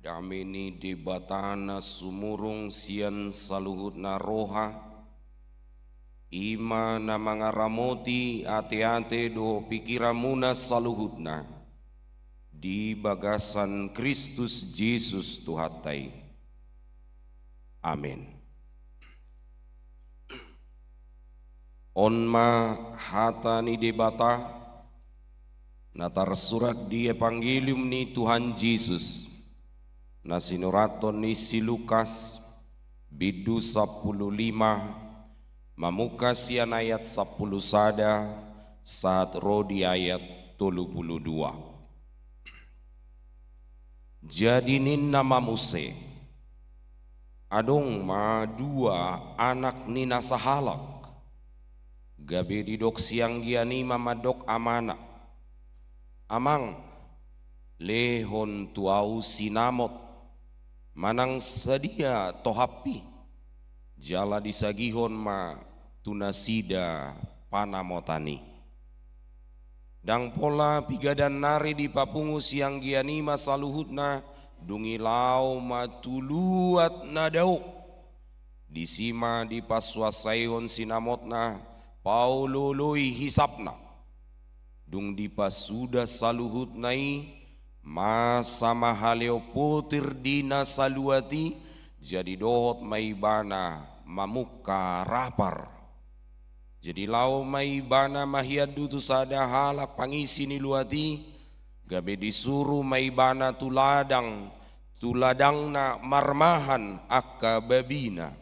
damini debatana sumurung sian saluhutna roha ima na mga ramoti ate-ate do pikiramuna saluhutna di bagasan Kristus Jesus Tuhatay. Amin. Onma hata ni debata na tersurat di Evangelium ni Tuhan Yesus na sinuraton ni si Lukas bidu 15 mamuka sian ayat 10 sada saat rodi ayat 32. Jadi nin nama Muse adong ma dua anak ni nasahalak gabe didok siang giani mamadok amana amang lehon tuau sinamot manang sedia tohapi jala disagihon ma tunasida panamotani dang pola pigadan nari di papungu siang giani masaluhutna dungilau matuluat nadau disima di paswasaihon sinamotna paulului hisapna dung di pasuda saluhutnai masa mahaleo potir dina saluati jadi dohot maibana mamuka rapar jadi lau maibana mahiadu tu sada halak pangisi ni luati gabe disuruh maibana tuladang na marmahan akka babina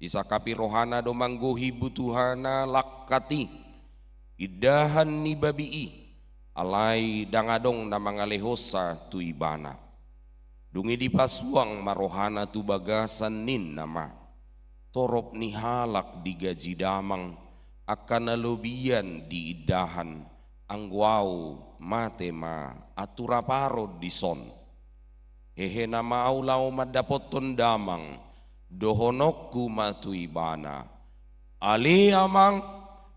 isakapi rohana do manggohi butuhana lakkati idahan ni babii alai dangadong na mangalehosa tu ibana dungi di pasuang marohana tu bagasan nin nama torop ni halak digaji damang akan nalobian di idahan angwau matema aturaparod dison hehe nama aulau madapoton damang dohonokku matu ibana ali amang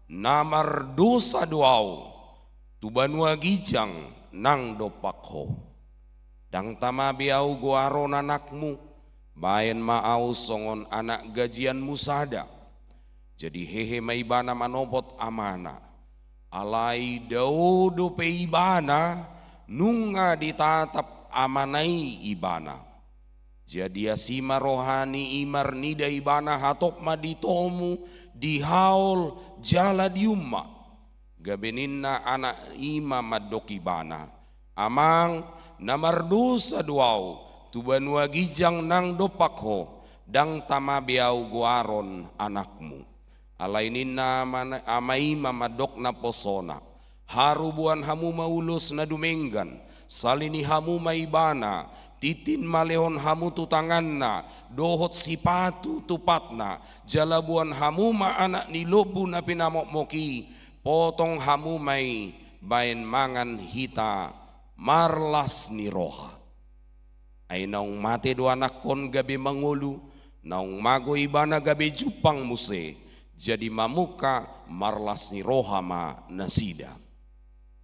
namar dosa doau tubanua gijang nang dopakho dang tama biau guaron anakmu bayan maau songon anak gajian musada jadi hehe maibana manopot amana alai daudo pe ibana nunga ditatap amanai ibana jadi asima rohani imar nida ibana hatop maditomu dihaul jala diumma gabeninna anak ima madok ibana amang namardusa duau tubanua gijang nang dopakho dang tamabiau guaron anakmu alaininna amaima madok na posona harubuan hamu maulus na dumenggan salini hamu maibana titin malehon hamu tu tanganna dohot sipatu tupatna jalabuan hamu ma anak ni lobu na pinamokmoki potong hamu mai bain mangan hita marlas ni roha ay naung mate do anak kon gabe mangulu naung mago ibana gabe jupang muse jadi mamuka marlas ni roha ma nasida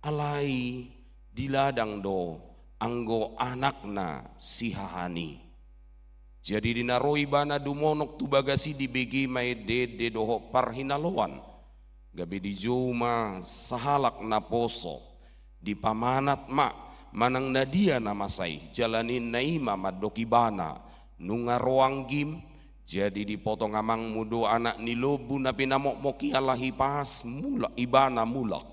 alai diladang do anggo anakna sihahani jadi dinaroi bana dumonok tu bagasi di begi mai dede doho parhinaloan gabe di juma sahalak na poso di pamanat ma manang nadia namasai jalanin naima madokibana nunga roang gim jadi dipotong amang mudo anak ni lobu na pinamokmoki alahi pas mula ibana mulak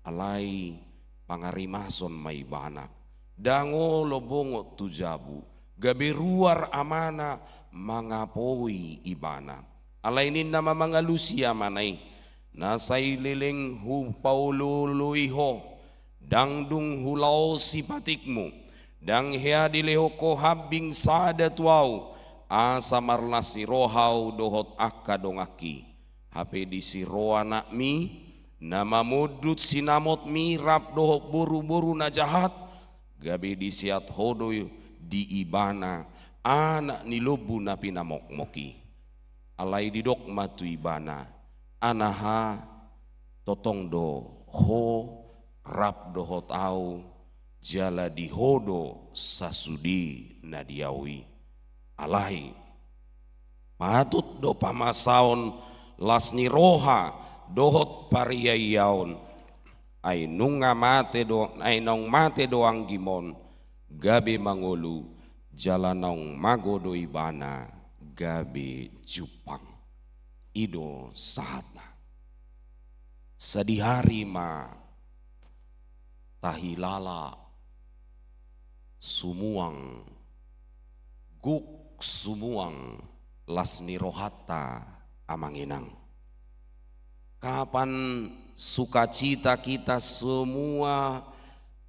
alai pangarimason maibana dango lobongo tujabu gabe ruar amana mangapoi ibana alainin nama mangalusia manai nasai leleng hu paululuiho dangdung hulau sipatikmu dang hea dileho ko habing sada tuau asa marlasi rohau dohot akka dongaki hape di siroa nakmi nama modut sinamot mirap dohot buru-buru na jahat gabe disiat hodoy di ibana anak nilobu na pinamokmoki alai didok matu ibana anaha totong do ho rap dohot au jala dihodo sasudi nadiawi alai patut do pamasaon lasni roha dohot pariyayaon ay nunga mate do ay nong mate doang gimon gabe mangulu jalanong magodo ibana gabe jupang ido sahatna sadihari ma tahilala sumuang guk sumuang lasni rohata amanginang. Kapan sukacita kita semua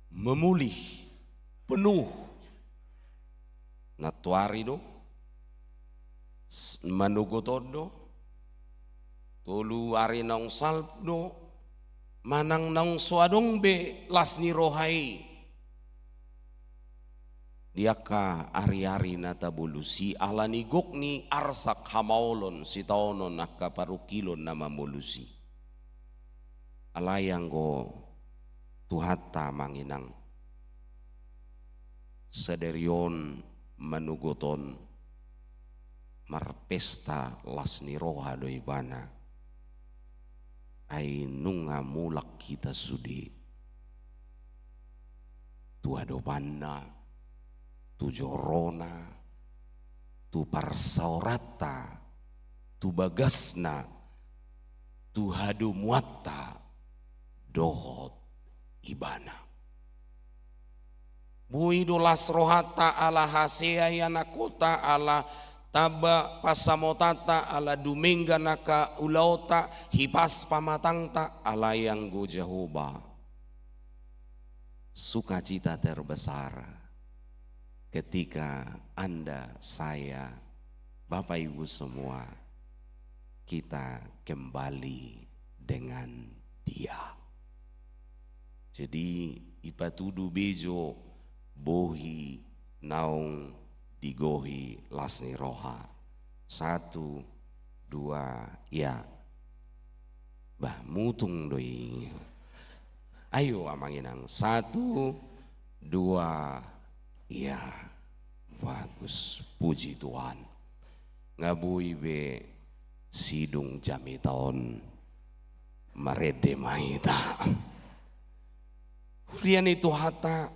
memulih penuh natuari do manugotodo tolu ari nong salpdo manang nong swadong be lasni rohai diaka ari-ari natabulusi alani gokni arsak hamaulon si taonon nakka parukilon nama mulusi alayang go tuhata manginang sederion manugoton marpesta lasni roha do ibana ay nunga mulak kita sudi tuado panna tu jorona tu parsaurata tu bagasna tu hadu muatta dohot ibana buido las rohata ala hasea yana kota ala taba pasamotata ala dumengga naka ulaota hipas pamatangta ala yang go Jehovah sukacita terbesar ketika Anda, saya, Bapak Ibu semua kita kembali dengan Dia. Jadi ipatudu bejo bohi naung digohi lasni roha 1, 2 ya bah mutung doi ayo amanginang 1, 2 ya, bagus, puji Tuhan. Ngabui be sidung jami tahun marede maita. Hurian itu hata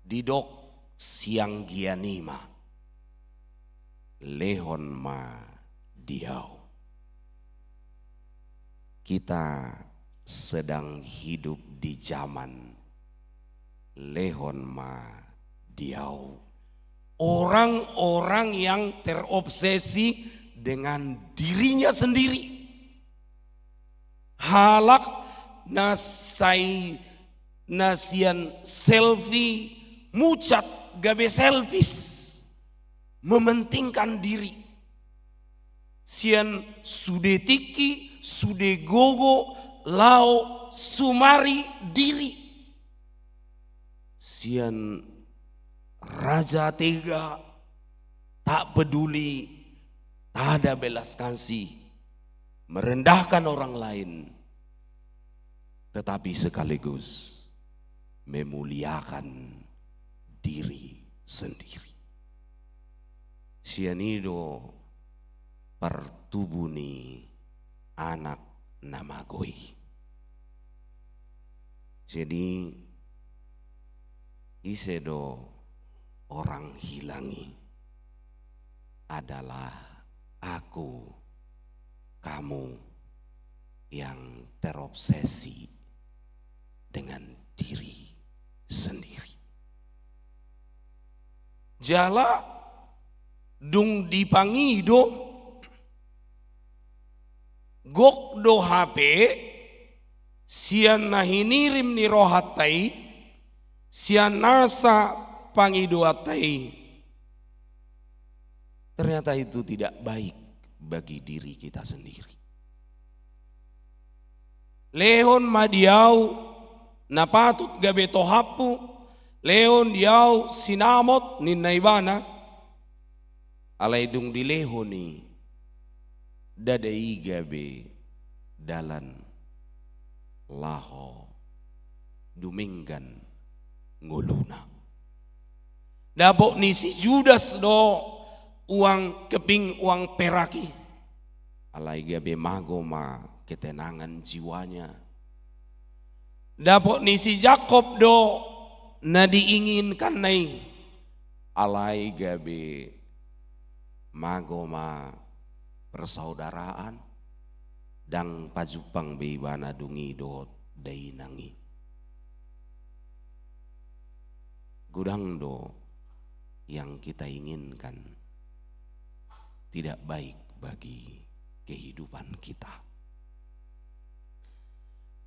didok siang gianima lehon ma diau. Kita sedang hidup di zaman lehon ma diau. Orang-orang yang terobsesi dengan dirinya sendiri. Halak nasai nasian selfie mucat gabe selfies. Mementingkan diri. Sian sudetiki, sudegogo, lau sumari diri. Sian raja tega tak peduli, tak ada belas kasih, merendahkan orang lain, tetapi sekaligus memuliakan diri sendiri. Sianido pertubuni anak namagoi. Jadi isedo orang hilangi adalah aku, kamu yang terobsesi dengan diri sendiri. Jala dung dipangido gok do HP sian nahinirim ni rohatai sian nasa pangidoatai, ternyata itu tidak baik bagi diri kita sendiri. Lehon madiau napatut gabe tohapu, lehon diau sinamot ninaibana, alaidung dilehoni dadai gabe dalan laho duminggan nguluna. Dapok ni si Judas do uang keping uang peraki. Alai gabe mago ma ketenangan jiwanya. Dapok ni si Jakob do na diinginkan nai. Alai gabe mago ma persaudaraan dang pajupang beibana dungi do dainangi. Gudang do yang kita inginkan tidak baik bagi kehidupan kita.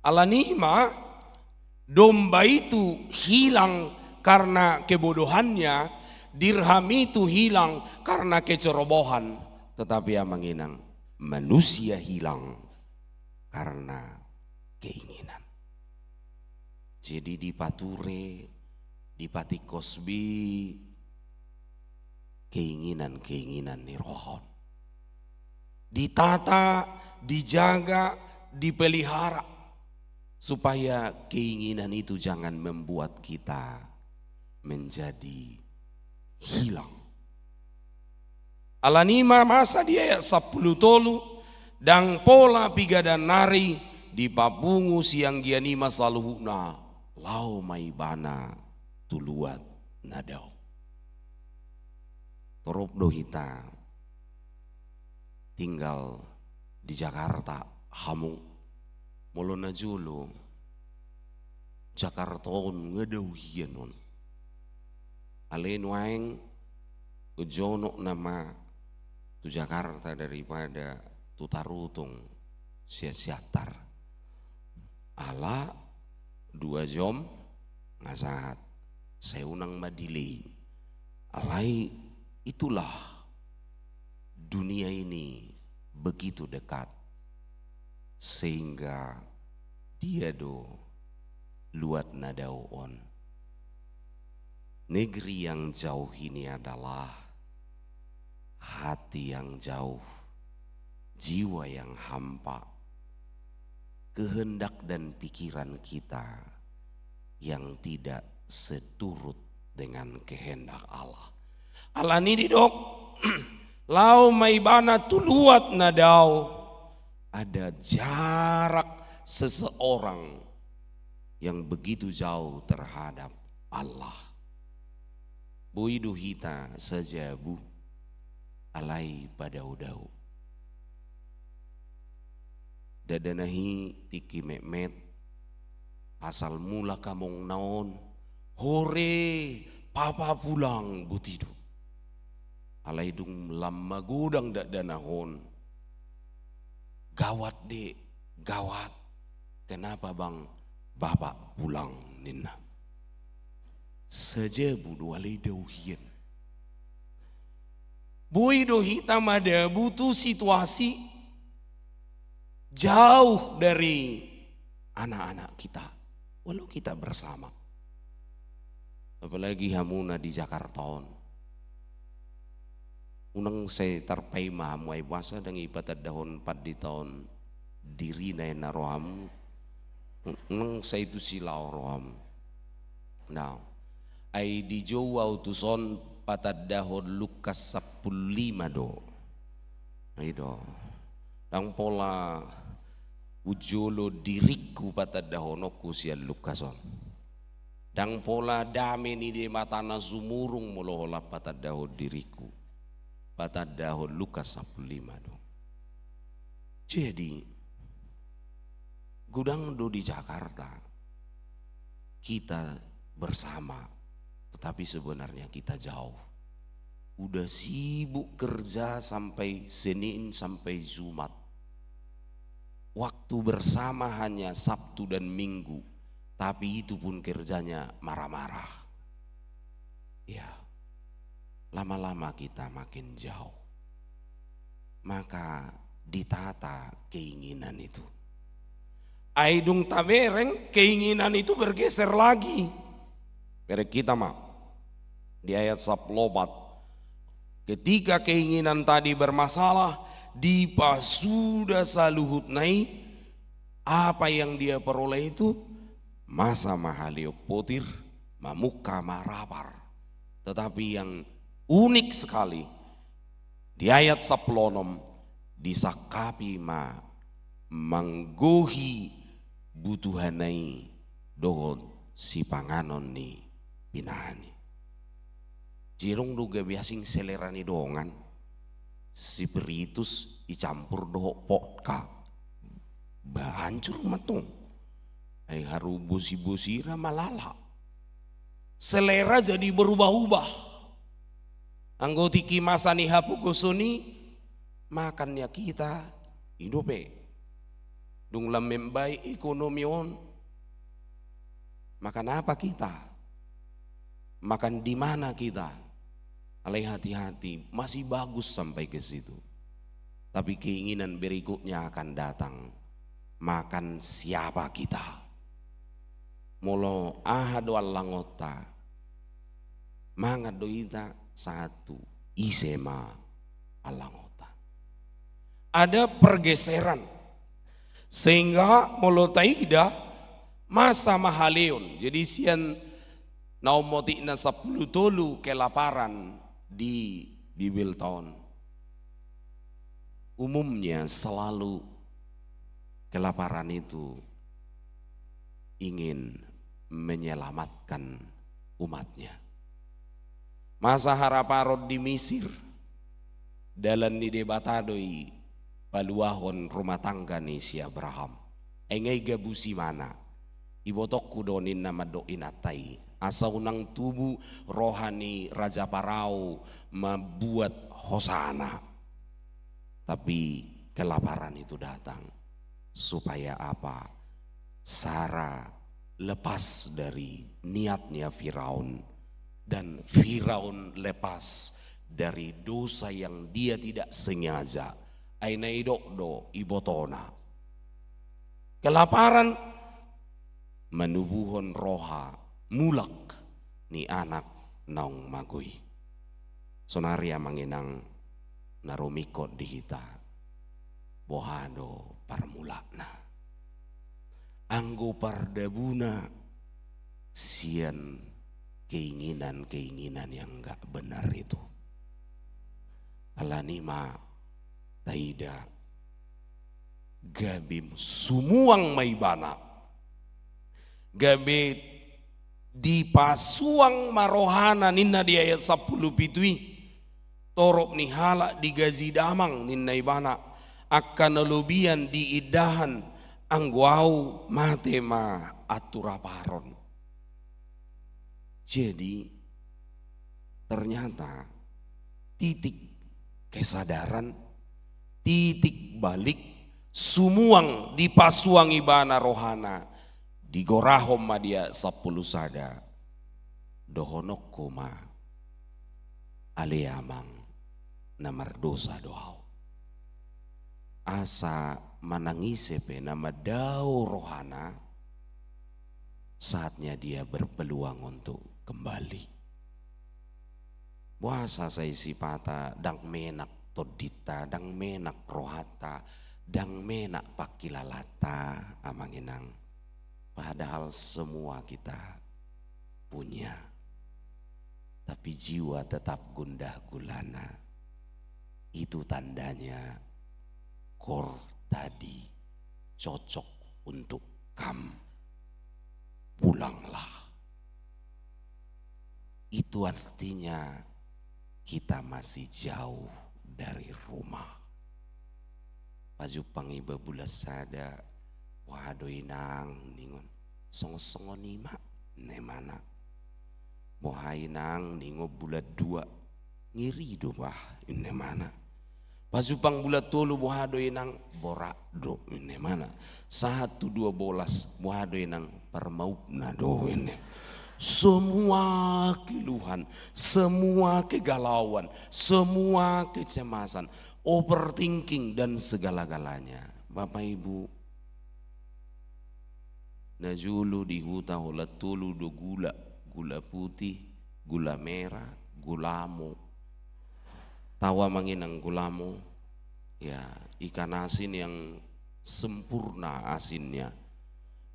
Alanima domba itu hilang karena kebodohannya, dirham itu hilang karena kecerobohan, tetapi yang menginang manusia hilang karena keinginan. Jadi di Pature, di Pati Kosbi, keinginan-keinginan nirohon ditata, dijaga, dipelihara supaya keinginan itu jangan membuat kita menjadi hilang. Alanima masa dia 10 tolu dan pola piga dan nari di babungu siang gianima saluhuna lau maibana tuluat nadau. Torop do hita tinggal di Jakarta hamu mulona julu Jakarta on ngedauhian on alen waeng ujono nama tu Jakarta daripada tu Tarutung sia-siatar ala 2 jam ngasahat saya unang madilei alai. Itulah dunia ini begitu dekat sehingga dia do luat nadau on. Negeri yang jauh ini adalah hati yang jauh, jiwa yang hampa, kehendak dan pikiran kita yang tidak seturut dengan kehendak Allah. Alani didok lau maibana tuluat nadau, ada jarak seseorang yang begitu jauh terhadap Allah. Boidu hita saja bu alai pada udau dadanahi tiki mekmet asal mula kamong naon hore papa pulang butidu alai dung lama gudang dak danahon gawat dek gawat kenapa bang bapak pulang nina saja budu alai dauhian bui do hitam ada butuh situasi jauh dari anak-anak kita walau kita bersama apalagi hamuna di Jakarta unang saya tarpai mahamuay basa dan ibatat dahon 4 di tahun diri na naroham unang saya itu silau roham now ay di Jawa utuson patad dahon Lukas 15 do itu dang pola ujolo diriku patad dahonoku siya Lukason dang pola dami ni di matana sumurung molohola patad dahon diriku patad dahon Lukas 15 do. Jadi gudang do di Jakarta kita bersama tetapi sebenarnya kita jauh. Udah sibuk kerja sampai Senin sampai Jumat. Waktu bersama hanya Sabtu dan Minggu, tapi itu pun kerjanya marah-marah. Ya, lama-lama kita makin jauh. Maka ditata keinginan itu. Aidung tabereng keinginan itu bergeser lagi. Mereka kita mah di ayat 10 ketika keinginan tadi bermasalah dipasuda saluhut nai apa yang dia peroleh itu masa mahalio potir mamuka marapar. Tetapi yang unik sekali di ayat 10 disakapi manggohi butuhanai dohon si panganon ni pinahani. Jirong duga biasing selerani dongan spiritus icampur doho potka bahancur matong ay haru bosi-bosira malala selera jadi berubah-ubah. Anggoti kimasani hapu gosoni makannya kita hidupe dung lamembai ekonomion. Makan apa kita? Makan di mana kita? Alai hati-hati, masih bagus sampai ke situ. Tapi keinginan berikutnya akan datang. Makan siapa kita? Molo ahadu allangota. Mangat doita satu isema allangota. Ada pergeseran sehingga molo taida masa mahaleon. Jadi sian naumotikna 10 tolu kelaparan di Bibil tahun. Umumnya selalu kelaparan itu ingin menyelamatkan umatnya. Masa haraparod di Mesir dalam di debatadoi paluahon rumah tangga ni si Abraham. Engai gabusi mana ibotokku donin nama doin atai. Asa unang tubuh rohani Raja Parao membuat hosana. Tapi kelaparan itu datang supaya apa? Sarah lepas dari niatnya Firaun dan Firaun lepas dari dosa yang dia tidak sengaja. Aina idokdo ibotona. Kelaparan menubuhon roha mulak ni anak naung magui. Sonaria manginang narumikot dihita bohado parmulakna. Anggo pardabuna sian keinginan-keinginan yang enggak benar itu. Alanima taida gabim sumuang maibana. Gabe di pasuang marohana ninna di ayat 10 pitui torop ni halak di gazi damang ninna ibana akan nelubian di idahan angguau matema aturaparon. Jadi ternyata titik kesadaran, titik balik sumuang di pasuang ibana rohana di gorahom madia 10 sada dohonok koma aleamang namar dosa doau asa manangisepe nama dao rohana saatnya dia berpeluang untuk kembali. Puasa saya sipata dang menak todita dang menak rohata dang menak pakilalata amanginang. Padahal semua kita punya, tapi jiwa tetap gundah gulana. Itu tandanya kor tadi cocok untuk kam. Pulanglah. Itu artinya kita masih jauh dari rumah. Pajupang iba bulas sada. Waduh nang ningon song-songo nima nemana mohai nang ningo bulat 2 ngiri do bah nemana pasupang bulat 3 waduh nang borak do nemana 1-2 bolas waduh nang permaupna do ini. Semua keluhan, semua kegalauan, semua kecemasan, overthinking dan segala-galanya. Bapak Ibu, najulu di huta hola tulu do gula, gula putih, gula merah, gulamo. Tawa manginang gulamo, ya ikan asin yang sempurna asinnya.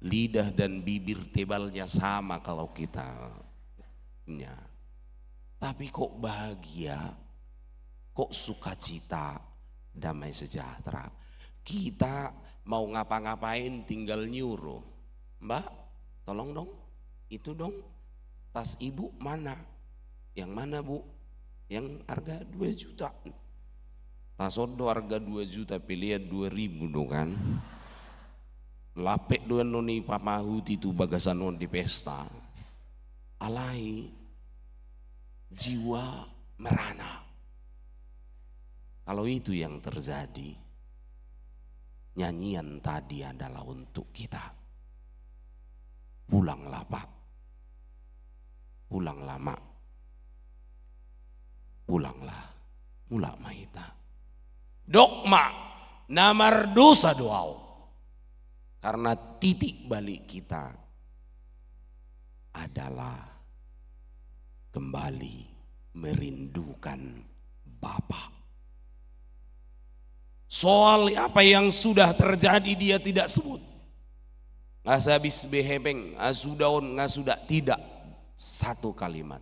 lidah dan bibir tebalnya sama kalau kita punya. Tapi kok bahagia, kok sukacita, damai sejahtera. Kita mau ngapa-ngapain tinggal nyuruh, Mbak tolong dong, itu dong, tas ibu mana? Yang mana bu? Yang harga 2 juta. Tas ondo harga 2 juta, pilihan 2.000 dong kan. Lapek dua noni pamahut itu bagasan non di pesta. Alai jiwa merana. Kalau itu yang terjadi, nyanyian tadi adalah untuk kita. Pulanglah Pak, pulanglah Mak, pulanglah mula maita. Dokma namar dosa doau. Karena titik balik kita adalah kembali merindukan Bapa. Soal apa yang sudah terjadi dia tidak sebut. Nggak habis behebeng, asudaun, nggak sudah tidak. Satu kalimat.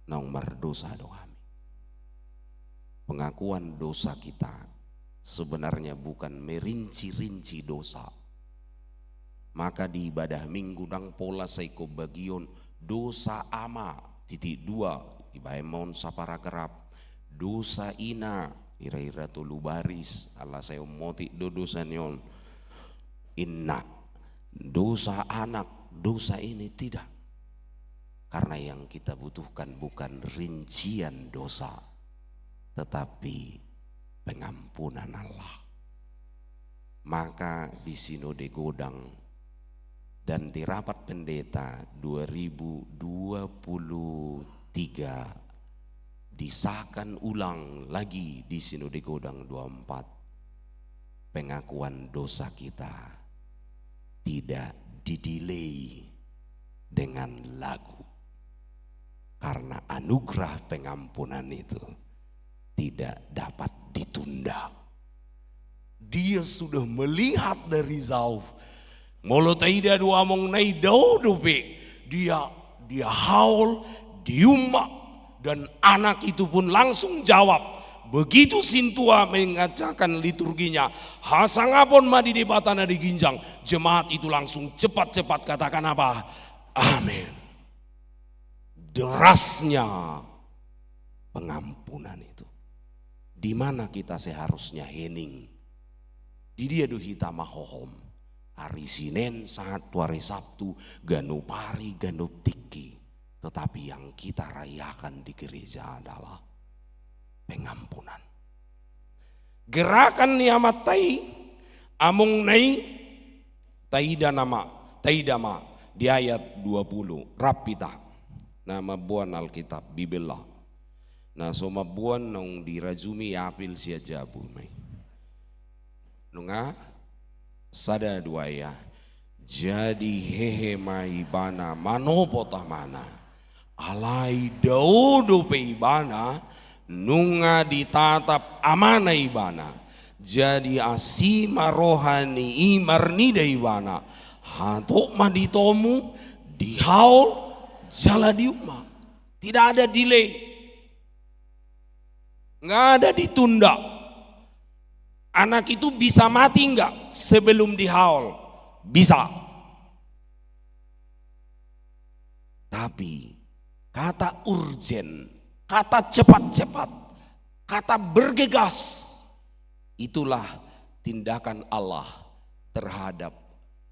Nomor dosa doa. Pengakuan dosa kita sebenarnya bukan merinci-rinci dosa. Maka di ibadah minggu dang pola saiko bagion dosa ama titik 2 ibaemon sapara kerap, dosa ina ira-ira tulu baris ala saya moti do dosa nyon inna, dosa anak, dosa ini tidak. Karena yang kita butuhkan bukan rincian dosa, tetapi pengampunan Allah. Maka di Sinode Godang dan di rapat pendeta 2023 disahkan ulang lagi di Sinode Godang 24, pengakuan dosa kita tidak didelay dengan lagu, karena anugerah pengampunan itu tidak dapat ditunda. Dia sudah melihat dari jauh. Molo taida dua mong nai daudupe, dia haul, diumak, dan anak itu pun langsung jawab. Begitu sintua mengacakan liturginya, hasangapon madi di batana di ginjang, jemaat itu langsung cepat-cepat katakan apa? Amin. Derasnya pengampunan itu. Di mana kita seharusnya hening? Di dia do hita mahohom. Hari Senin saat hari Sabtu ganu pari ganu tiki. Tetapi yang kita rayakan di gereja adalah pengampunan. Gerakan niamat tai amung nai taidama di ayat 20 rapita nama buan Alkitab Bibellah. Nah soma buan nong dirajumi apil sia jabu mai. Nunga sada dua ya. Jadi hehe mai bana manopota mana. Alai daudo pe ibana nunga ditatap amana ibana. Jadi asima rohani imarnida ibana. Hatok maditomu dihaul jala diuma. Tidak ada delay. Nggak ada ditunda. Anak itu bisa mati enggak sebelum dihaul? Bisa. Tapi kata urgen, kata cepat-cepat, kata bergegas, itulah tindakan Allah terhadap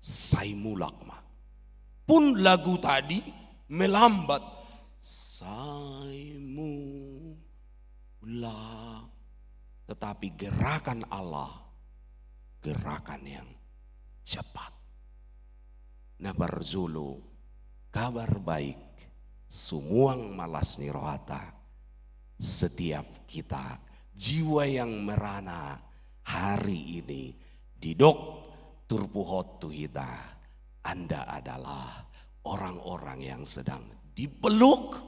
Saimulakma. Pun lagu tadi melambat. Saimulak. Tetapi gerakan Allah, gerakan yang cepat. Nabar Zulu, kabar baik, sumuang malas nirohata. Setiap kita, jiwa yang merana hari ini, didok turpuhot tuhita. Anda adalah orang-orang yang sedang dipeluk,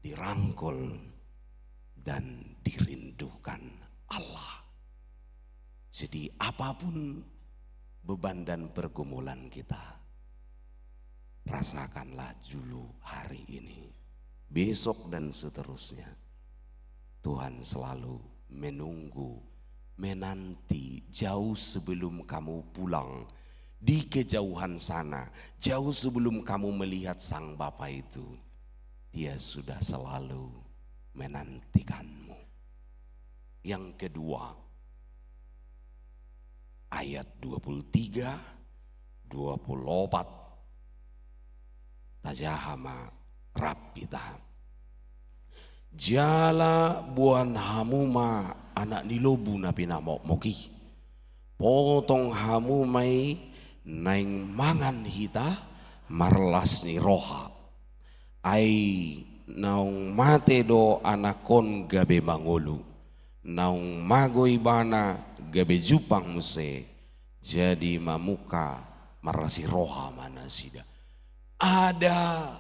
dirangkul, dan dirindukan Allah. Jadi apapun beban dan pergumulan kita. Rasakanlah dulu hari ini, besok dan seterusnya. Tuhan selalu menunggu, menanti jauh sebelum kamu pulang. Di kejauhan sana, jauh sebelum kamu melihat Sang Bapa itu, Dia sudah selalu menantikanmu. Yang kedua, ayat 23, 24. Tajahama rapita. Jala buan hamuma anak nilobu na pinamok moki. Potong hamumay naing mangan hita marlas ni roha. Ay naung mate do anakon gabe mangulu. Naung magoy bana gabe jupang muse. Jadi mamuka marasi roha mana sida. Ada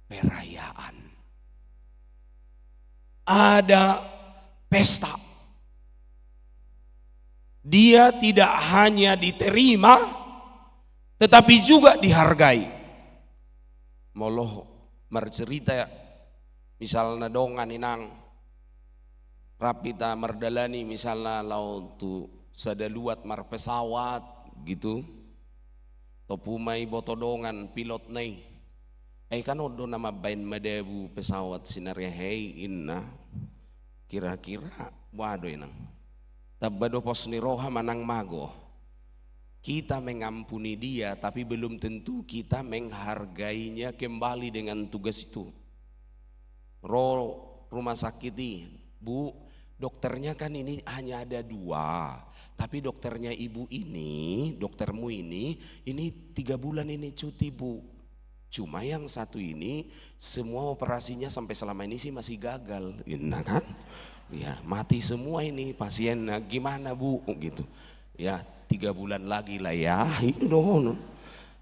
perayaan, ada pesta. Dia tidak hanya diterima, tetapi juga dihargai. Moloh mercerita misalnya dongan inang rapita merdalani misalnya lau tu sadaluat mar pesawat gitu. Topumay botodongan pilot nay ay kanodo na mabain madebu pesawat sinarya hey inna kira-kira wadoy nang tabado pos ni roha manang mago. Kita mengampuni dia tapi belum tentu kita menghargainya kembali dengan tugas itu. Rumah sakit ini bu, dokternya kan ini hanya ada 2. Tapi dokternya ibu ini, doktermu ini 3 bulan ini cuti bu. Cuma yang satu ini semua operasinya sampai selama ini sih masih gagal, nah kan? Ya mati semua ini pasien, nah, gimana bu? Gitu. Ya 3 bulan lagi lah ya. Itu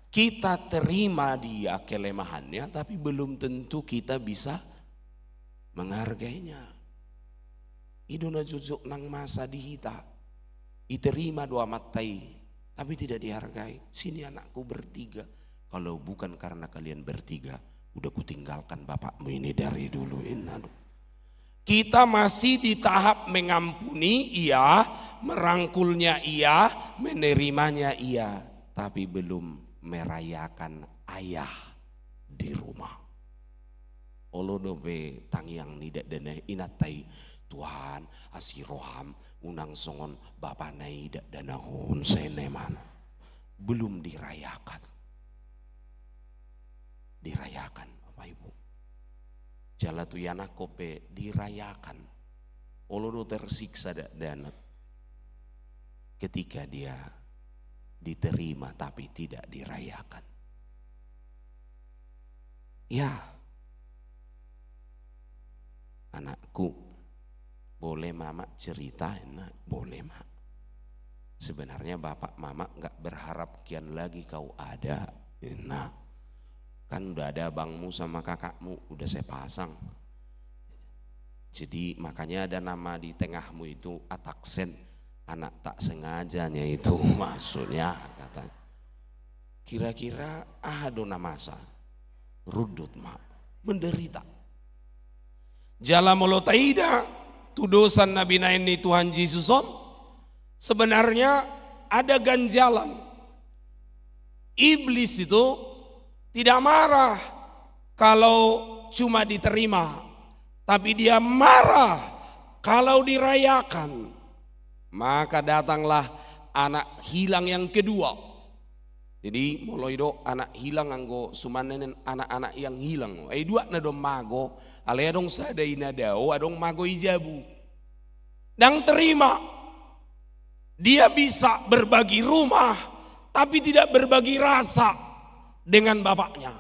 kita terima dia kelemahannya, tapi belum tentu kita bisa menghargainya. Iduna jujuk nang masa dihita. Diterima doa matai, tapi tidak dihargai. Sini anakku bertiga. Kalau bukan karena kalian bertiga, udah kutinggalkan bapakmu ini dari dulu. Kita masih di tahap mengampuni iya, merangkulnya iya, menerimanya iya, tapi belum merayakan ayah di rumah. Olo dobe tangiang nidak dene inatai. Tuhan asiroham unang songon bapa naida danahon seneman belum dirayakan Bapak Ibu. Jalatuyana kope dirayakan. Olodo tersiksa dana ketika dia diterima tapi tidak dirayakan. Ya anakku, boleh mama cerita? Nah, boleh mak. Sebenarnya bapak mama gak berharap kian lagi kau ada. Nah, kan udah ada abangmu sama kakakmu, udah saya pasang. Jadi makanya ada nama di tengahmu itu Ataksen, anak tak sengajanya itu maksudnya katanya. Kira-kira adona masa rudut mak, menderita. Jala molotaida tudosan Nabi Naini Tuhan Yesuson sebenarnya ada ganjalan. Iblis itu tidak marah kalau cuma diterima, tapi dia marah kalau dirayakan. Maka datanglah anak hilang yang kedua. Jadi moloido anak hilang anggo sumanen anak-anak yang hilang. Dua na dong mago, alay adong sadai na daw, adong mago ijabu. Dan terima, dia bisa berbagi rumah, tapi tidak berbagi rasa dengan bapaknya.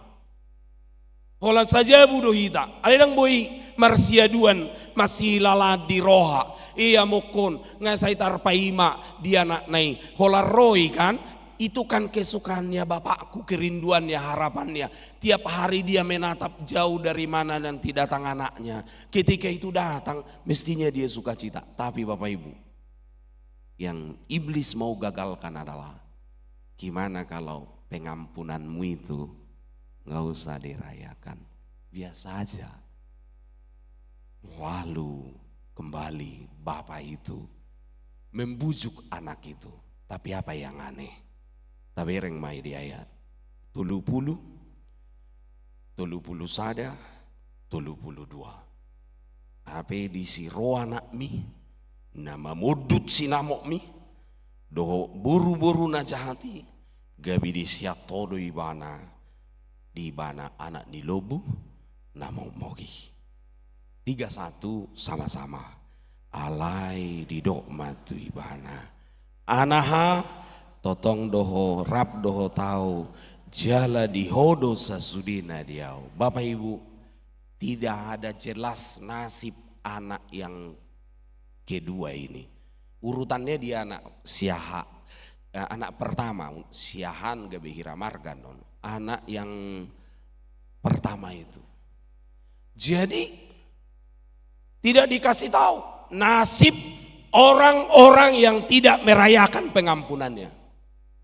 Holat saja budo hita, alay dong boy marsiaduan masih lala di roha. Iya mukun ngasai tarpaima dia nak nai holar roy kan. Itu kan kesukaannya bapakku, kerinduannya, harapannya. Tiap hari dia menatap jauh dari mana nanti datang anaknya. Ketika itu datang mestinya dia sukacita. Tapi Bapak Ibu, yang iblis mau gagalkan adalah gimana kalau pengampunanmu itu nggak usah dirayakan, biasa aja. Lalu kembali bapak itu membujuk anak itu. Tapi apa yang aneh? Tapi reng mai di ayat 30, 30 sada, 32. Ape di si roh anak mi, nama modut si namok mi, doho buru-buru na jahati, gabi di siat todo ibana, di bana anak ni lobu, namok mogi. 31 sama-sama. Alai di dok matu ibana. Anaha totong doho rap doho tau jala di hodo sasudina diau. Bapak Ibu, tidak ada jelas nasib anak yang kedua ini. Urutannya dia anak siaha, anak pertama siahan gabe hiramarganon, anak yang pertama itu. Jadi tidak dikasih tahu nasib orang-orang yang tidak merayakan pengampunannya.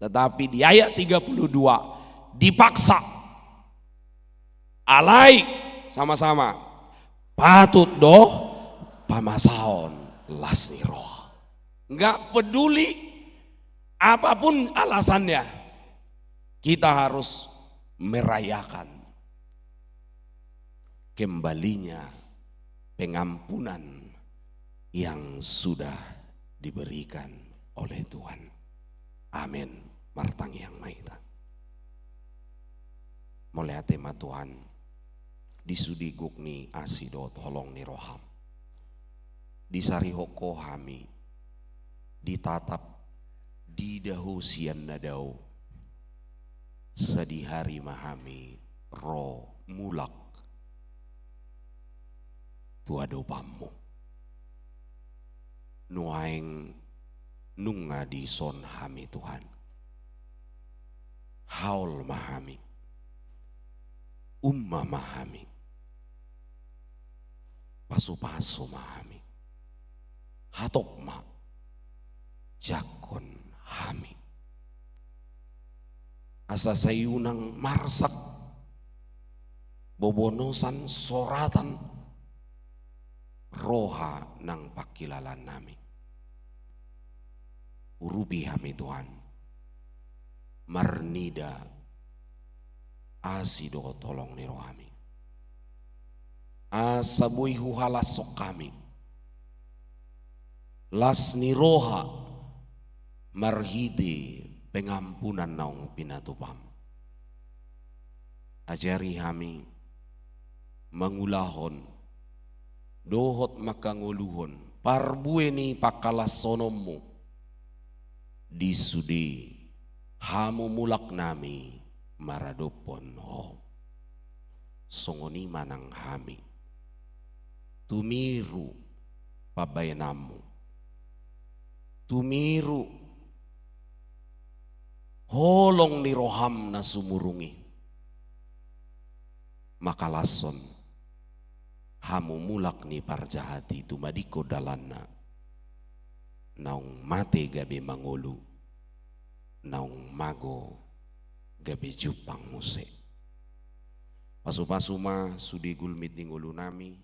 Tetapi di ayat 32 dipaksa. Alai sama-sama patut doh pamasaon lasni roh. Enggak peduli apapun alasannya, kita harus merayakan kembalinya pengampunan yang sudah diberikan oleh Tuhan. Amin. Martang yang maita. Mulai tema Tuhan disudi gukni asido tolong ni roham. Disari hoko hami ditatap di dahu sian nadau sedihari mahami roh mulak tuado pamu nuaing nunga di son hami Tuhan haul mahami umma mahami pasu-pasu mahami hatok ma jakon hami asa sayunang marsak bobonosan soratan roha nang pakilalan nami. Urubi hami Tuhan. Marnida asido tolong ni rohami. Asabui huhalas sok kami. Las ni roha marhidi pengampunan naung pinatupam. Ajari hami mangulahon dohot makanguluhon parbueni pakalas sonomu disudi hamu mulak nami maradopon ho songoni manang hami tumiru pabayanamu tumiru holong ni roham na sumurungi makalason hamu mulak ni parjahati tumadiko dalana naung mate gabe mangolu naung mago gabe jupang muse pasu-pasuma sudi gulmit ning ulu nami